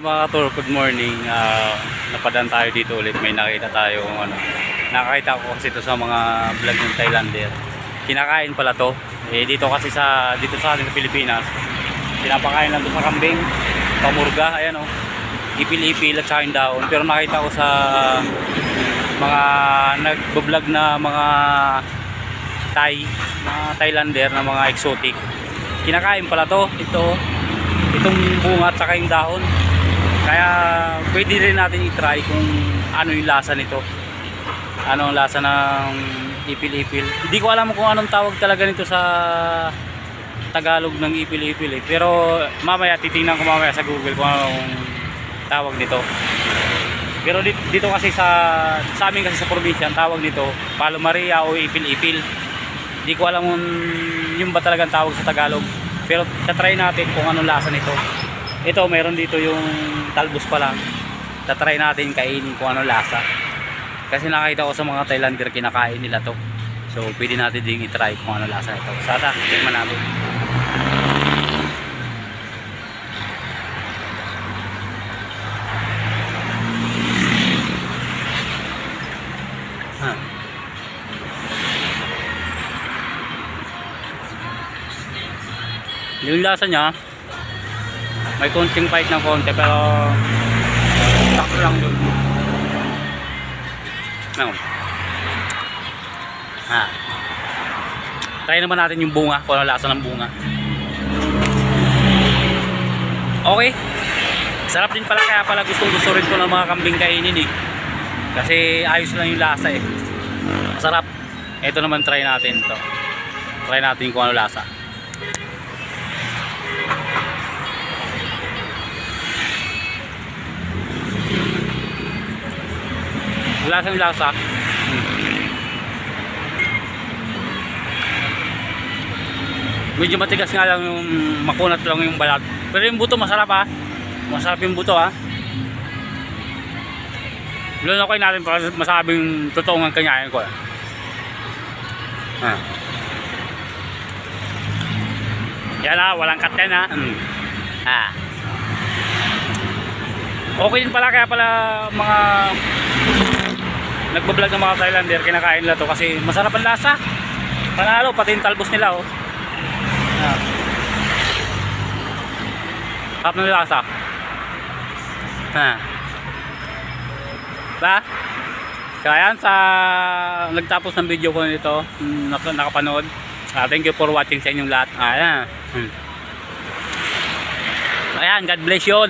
mga tour, good morning. Napadaan tayo dito ulit. May nakita tayo nakakita ko kasi ito sa mga vlog ng Thailander. Kinakain pala to. Dito kasi dito sa atin sa Pilipinas, pinapakain lang to sa kambing, pamurga, ayan oh. Ipil-ipil at saka yung daon. Pero nakita ko sa mga nagbo-vlog na mga Thailander na mga exotic. Kinakain pala to. Itong bunga at saka yung dahon. Kaya pwede rin natin i-try kung ano yung lasa nito. Ano ang lasa ng ipil-ipil. Hindi ko alam kung anong tawag talaga nito sa Tagalog ng ipil-ipil Pero mamaya titingnan ko mamaya sa Google kung anong tawag nito. Pero dito kasi sa amin kasi sa probinsya ang tawag nito Palo Maria o ipil-ipil. Hindi ko alam kung yung ba talagang tawag sa Tagalog. Pero tatry natin kung anong lasa nito. Ito meron dito yung talbos pa lang. Tatry natin kainin kung anong lasa. Kasi nakita ko sa mga Thailander kinakain nila to. So pwede natin din i-try kung anong lasa nito. Sata, check man natin. Yung lasa niya may konting bite ng konti pero sakto lang dun. Try naman natin yung bunga, kung ano lasa ng bunga. Okay, sarap din pala, kaya pala gusto rin ko ng mga kambing kainin kasi ayos lang yung lasa masarap. Ito naman try natin to. Try natin kung ano lasa. Lasang lasa. Medyo matigas nga lang, yung makunat lang yung balat. Pero yung buto masarap Masarap yung buto Lunukin natin para masabing totoo ang kanyain ko Yan walang cut yan Okay din pala, kaya pala mga nagbablog ng mga Thailander kinakain nila to kasi masarap ang lasa. Panalo pati yung talbos nila Sarap ng lasa. Kaya yan sa nagtapos ng video ko nito, nakapanood. Thank you for watching sa inyong lahat. Ayan, God bless you all.